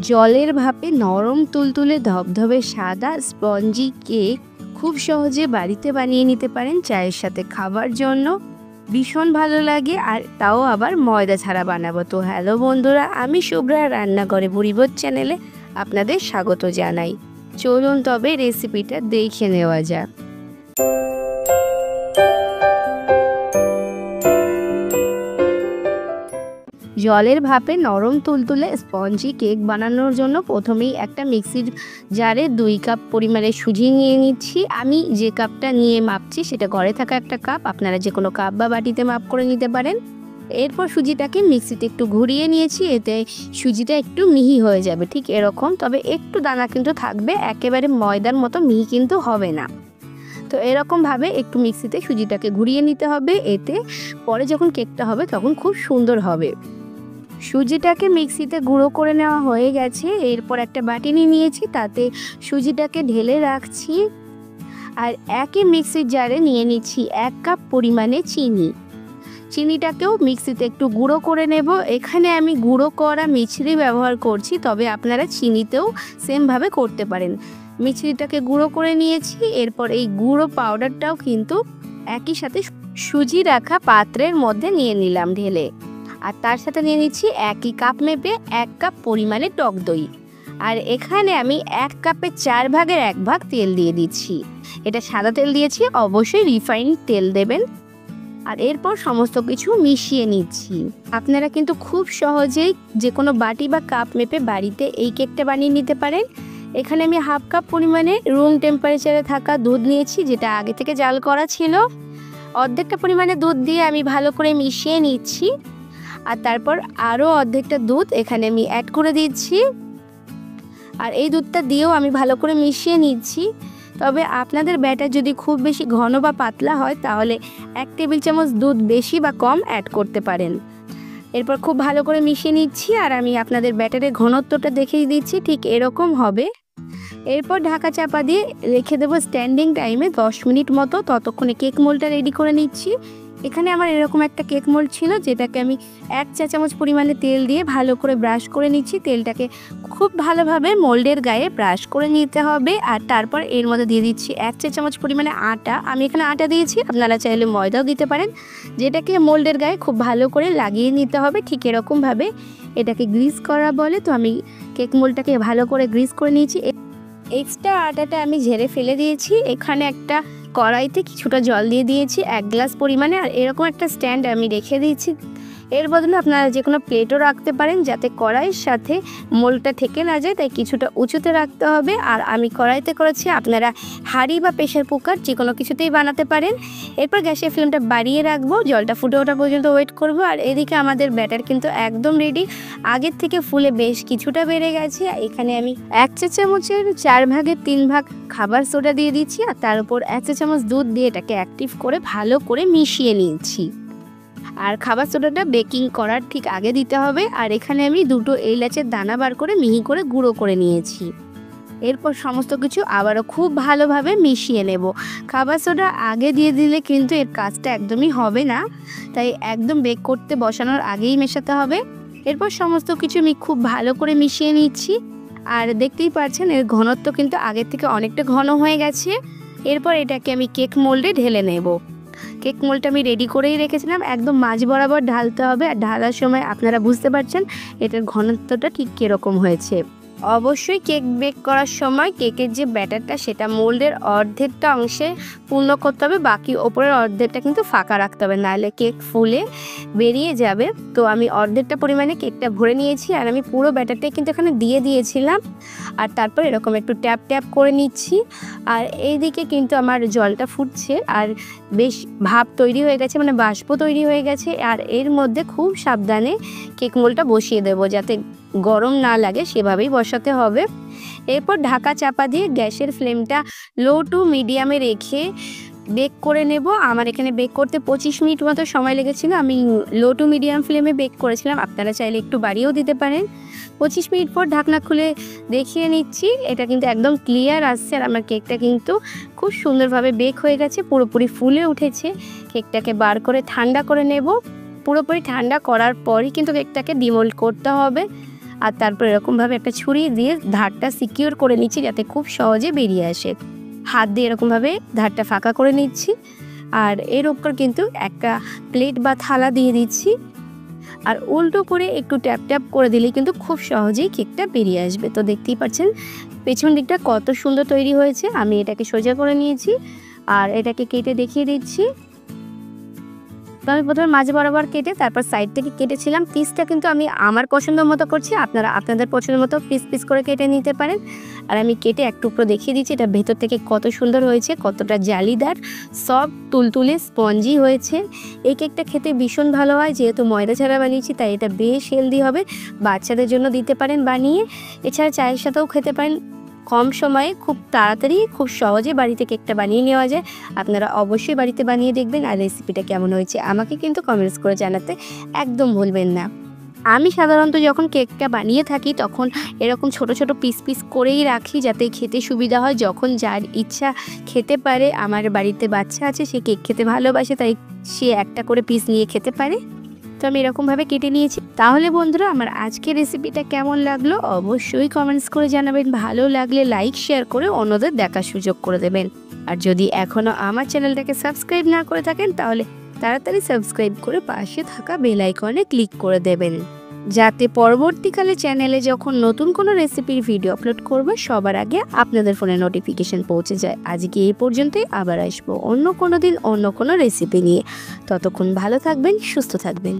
জলের ভাপে নরম তুলতুলে ধবধবে সাদা স্পঞ্জি কেক খুব সহজে বাড়িতে বানিয়ে নিতে পারেন চায়ের সাথে খাবার জন্য। ভীষণ ভালো লাগে, আর তাও আবার ময়দা ছাড়া বানাবো। তো হ্যালো বন্ধুরা, আমি শুভ্রা রান্নাঘরে বুড়িবোধ চ্যানেলে আপনাদের স্বাগত জানাই। চলুন তবে রেসিপিটা দেখে নেওয়া যাক। জলের ভাপে নরম তুলতুলে স্পঞ্জি কেক বানানোর জন্য প্রথমেই একটা মিক্সির জারে 2 কাপ পরিমাণে সুজি নিয়ে নিচ্ছি। আমি যে কাপটা নিয়ে মাপছি সেটা ঘরে থাকা একটা কাপ, আপনারা যে কোনো কাপ বা বাটিতে মাপ করে নিতে পারেন। এরপর সুজিটাকে মিক্সিতে একটু ঘুরিয়ে নিয়েছি, এতে সুজিটা একটু মিহি হয়ে যাবে, ঠিক এরকম। তবে একটু দানা কিন্তু থাকবে, একেবারে ময়দার মতো মিহি কিন্তু হবে না। তো এরকমভাবে একটু মিক্সিতে সুজিটাকে ঘুরিয়ে নিতে হবে, এতে পরে যখন কেকটা হবে তখন খুব সুন্দর হবে। সুজিটাকে মিক্সিতে গুঁড়ো করে নেওয়া হয়ে গেছে। এরপর একটা বাটি নিয়ে নিয়েছি, তাতে সুজিটাকে ঢেলে রাখছি। আর একই মিক্সির জারে নিয়ে নিচ্ছি 1 কাপ পরিমাণে চিনি। চিনিটাকেও মিক্সিতে একটু গুঁড়ো করে নেব। এখানে আমি গুঁড়ো করা মিছরি ব্যবহার করছি, তবে আপনারা চিনিতেও সেমভাবে করতে পারেন। মিছরিটাকে গুঁড়ো করে নিয়েছি। এরপর এই গুঁড়ো পাউডারটাও কিন্তু একই সাথে সুজি রাখা পাত্রের মধ্যে নিয়ে নিলাম ঢেলে। আর তার সাথে নিয়ে নিচ্ছি একই কাপ মেপে 1 কাপ পরিমাণে টক দই। আর এখানে আমি 1 কাপে 4 ভাগের 1 ভাগ তেল দিয়ে দিচ্ছি। এটা সাদা তেল দিয়েছি, অবশ্যই রিফাইন্ড তেল দেবেন। আর এরপর সমস্ত কিছু মিশিয়ে নিচ্ছি। আপনারা কিন্তু খুব সহজেই যে কোনো বাটি বা কাপ মেপে বাড়িতে এই কেকটা বানিয়ে নিতে পারেন। এখানে আমি 1/2 কাপ পরিমাণে রুম টেম্পারেচারে থাকা দুধ নিয়েছি, যেটা আগে থেকে জাল করা ছিল। অর্ধেকটা পরিমাণে দুধ দিয়ে আমি ভালো করে মিশিয়ে নিচ্ছি। আর তারপর আরও অর্ধেকটা দুধ এখানে আমি অ্যাড করে দিচ্ছি। আর এই দুধটা দিয়েও আমি ভালো করে মিশিয়ে নিচ্ছি। তবে আপনাদের ব্যাটার যদি খুব বেশি ঘন বা পাতলা হয় তাহলে 1 টেবিল চামচ দুধ বেশি বা কম অ্যাড করতে পারেন। এরপর খুব ভালো করে মিশিয়ে নিচ্ছি। আর আমি আপনাদের ব্যাটারের ঘনত্বটা দেখিয়ে দিচ্ছি, ঠিক এরকম হবে। এরপর ঢাকা চাপা দিয়ে রেখে দেবো স্ট্যান্ডিং টাইমে 10 মিনিট মতো। ততক্ষণে কেক মোল্ডটা রেডি করে নিচ্ছি। এখানে আমার এরকম একটা কেক মোল্ড ছিল, যেটাকে আমি 1 চা চামচ পরিমাণে তেল দিয়ে ভালো করে ব্রাশ করে নিচ্ছি। তেলটাকে খুব ভালোভাবে মোল্ডের গায়ে ব্রাশ করে নিতে হবে। আর তারপর এর মধ্যে দিয়ে দিচ্ছি 1 চা চামচ পরিমাণে আটা। আমি এখানে আটা দিয়েছি, আপনারা চাইলে ময়দাও দিতে পারেন। যেটাকে মোল্ডের গায়ে খুব ভালো করে লাগিয়ে নিতে হবে, ঠিক এরকমভাবে। এটাকে গ্রিস করা বলে। তো আমি কেক মোল্ডটাকে ভালো করে গ্রিস করে নিয়েছি। এক্সট্রা আটাটা আমি ঝেড়ে ফেলে দিয়েছি। এখানে একটা কড়াইতে কিছুটা জল দিয়ে দিয়েছি 1 গ্লাস পরিমাণে। আর এরকম একটা স্ট্যান্ড আমি রেখে দিয়েছি। এর বদলে আপনারা যে কোনো প্লেটও রাখতে পারেন, যাতে কড়াইয়ের সাথে মোলটা ঠেকে না যায়, তাই কিছুটা উঁচুতে রাখতে হবে। আর আমি কড়াইতে করেছি, আপনারা হাঁড়ি বা প্রেসার কুকার যে কোনো কিছুতেই বানাতে পারেন। এরপর গ্যাসের ফ্লেমটা বাড়িয়ে রাখবো, জলটা ফুটে ওঠা পর্যন্ত ওয়েট করব। আর এদিকে আমাদের ব্যাটার কিন্তু একদম রেডি, আগের থেকে ফুলে বেশ কিছুটা বেড়ে গেছে। এখানে আমি 1 চা চামচের 4 ভাগের 3 ভাগ খাবার সোডা দিয়ে দিচ্ছি। আর তার উপর 1 চা চামচ দুধ দিয়ে এটাকে অ্যাক্টিভ করে ভালো করে মিশিয়ে নিচ্ছি। আর খাবার সোডাটা বেকিং করার ঠিক আগে দিতে হবে। আর এখানে আমি 2টো এলাচের দানা বার করে মিহি করে গুঁড়ো করে নিয়েছি। এরপর সমস্ত কিছু আবারও খুব ভালোভাবে মিশিয়ে নেব। খাবার সোডা আগে দিয়ে দিলে কিন্তু এর কাজটা একদমই হবে না, তাই একদম বেক করতে বসানোর আগেই মেশাতে হবে। এরপর সমস্ত কিছু আমি খুব ভালো করে মিশিয়ে নিচ্ছি। আর দেখতেই পাচ্ছেন এর ঘনত্ব কিন্তু আগের থেকে অনেকটা ঘন হয়ে গেছে। এরপর এটাকে আমি কেক মোল্ডে ঢেলে নেব। কেক মোল্ডটা আমি রেডি করেই রেখেছিলাম, একদম মাঝ বরাবর ঢালতে হবে। আর ঢালার সময় আপনারা বুঝতে পারছেন এটার ঘনত্বটা ঠিক কীরকম হয়েছে। অবশ্যই কেক বেক করার সময় কেকের যে ব্যাটারটা সেটা মোল্ডের অর্ধেকটা অংশে পূর্ণ করতে হবে, বাকি ওপরের অর্ধেকটা কিন্তু ফাঁকা রাখতে হবে, নাহলে কেক ফুলে বেরিয়ে যাবে। তো আমি অর্ধেকটা পরিমাণে কেকটা ভরে নিয়েছি। আর আমি পুরো ব্যাটারটাই কিন্তু এখানে দিয়ে দিয়েছিলাম। আর তারপর এরকম একটু ট্যাপ ট্যাপ করে নিচ্ছি। আর এইদিকে কিন্তু আমার জলটা ফুটছে আর বেশ ভাপ তৈরি হয়ে গেছে, মানে বাষ্প তৈরি হয়ে গেছে। আর এর মধ্যে খুব সাবধানে কেক মোল্ডটা বসিয়ে দেবো, যাতে গরম না লাগে, সেভাবেই বসাতে হবে। এরপর ঢাকা চাপা দিয়ে গ্যাসের ফ্লেমটা লো টু মিডিয়ামে রেখে বেক করে নেব। আমার এখানে বেক করতে 25 মিনিট মতো সময় লেগেছিল। আমি লো টু মিডিয়াম ফ্লেমে বেক করেছিলাম, আপনারা চাইলে একটু বাড়িয়েও দিতে পারেন। 25 মিনিট পর ঢাকনা খুলে দেখিয়ে নিচ্ছি। এটা কিন্তু একদম ক্লিয়ার আসছে। আর আমার কেকটা কিন্তু খুব সুন্দরভাবে বেক হয়ে গেছে, পুরোপুরি ফুলে উঠেছে। কেকটাকে বার করে ঠান্ডা করে নেব। পুরোপুরি ঠান্ডা করার পরই কিন্তু কেকটাকে ডিমোল্ড করতে হবে। আর তারপর এরকমভাবে একটা ছুরি দিয়ে ধারটা সিকিউর করে নিচ্ছি যাতে খুব সহজে বেরিয়ে আসে। হাত দিয়ে এরকমভাবে ধারটা ফাঁকা করে নিচ্ছি। আর এর উপর কিন্তু একটা প্লেট বা থালা দিয়ে দিচ্ছি। আর উল্টো করে একটু ট্যাপ ট্যাপ করে দিলেই কিন্তু খুব সহজেই কেকটা বেরিয়ে আসবে। তো দেখতেই পাচ্ছেন পেছন দিকটা কত সুন্দর তৈরি হয়েছে। আমি এটাকে সোজা করে নিয়েছি আর এটাকে কেটে দেখিয়ে দিচ্ছি। তো আমি প্রথমে মাঝ বরাবর কেটে তারপর সাইড থেকে কেটেছিলাম। পিসটা কিন্তু আমি আমার পছন্দ মতো করছি, আপনারা আপনাদের পছন্দ মতো পিস পিস করে কেটে নিতে পারেন। আর আমি কেটে এক টুকরো দেখিয়ে দিচ্ছি এটা ভেতর থেকে কত সুন্দর হয়েছে, কতটা জালিদার, সব তুলতুলে স্পঞ্জি হয়েছে। এই কেকটা খেতে ভীষণ ভালো হয়, যেহেতু ময়দা ছাড়া বানিয়েছি তাই এটা বেশ হেলদি হবে। বাচ্চাদের জন্য দিতে পারেন বানিয়ে, এছাড়া চায়ের সাথেও খেতে পারেন। কম সময়ে খুব তাড়াতাড়ি খুব সহজে বাড়িতে কেকটা বানিয়ে নেওয়া যায়। আপনারা অবশ্যই বাড়িতে বানিয়ে দেখবেন আর রেসিপিটা কেমন হয়েছে আমাকে কিন্তু কমেন্টস করে জানাতে একদম ভুলবেন না। আমি সাধারণত যখন কেকটা বানিয়ে থাকি তখন এরকম ছোট ছোট পিস পিস করেই রাখি যাতে খেতে সুবিধা হয়, যখন যার ইচ্ছা খেতে পারে। আমার বাড়িতে বাচ্চা আছে, সে কেক খেতে ভালোবাসে, তাই সে একটা করে পিস নিয়ে খেতে পারে। তো আমি এরকমভাবে কেটে নিয়েছি। তাহলে বন্ধুরা আমার আজকের রেসিপিটা কেমন লাগলো অবশ্যই কমেন্টস করে জানাবেন। ভালো লাগলে লাইক শেয়ার করে অন্যদের দেখার সুযোগ করে দেবেন। আর যদি এখনও আমার চ্যানেলটাকে সাবস্ক্রাইব না করে থাকেন তাহলে তাড়াতাড়ি সাবস্ক্রাইব করে পাশে থাকা বেল আইকনে ক্লিক করে দেবেন, যাতে পরবর্তীকালে চ্যানেলে যখন নতুন কোনো রেসিপির ভিডিও আপলোড করব সবার আগে আপনাদের ফোনে নোটিফিকেশন পৌঁছে যায়। আজকে এই পর্যন্তই, আবার আসবো অন্য কোনো দিন অন্য কোনো রেসিপি নিয়ে। ততক্ষণ ভালো থাকবেন, সুস্থ থাকবেন।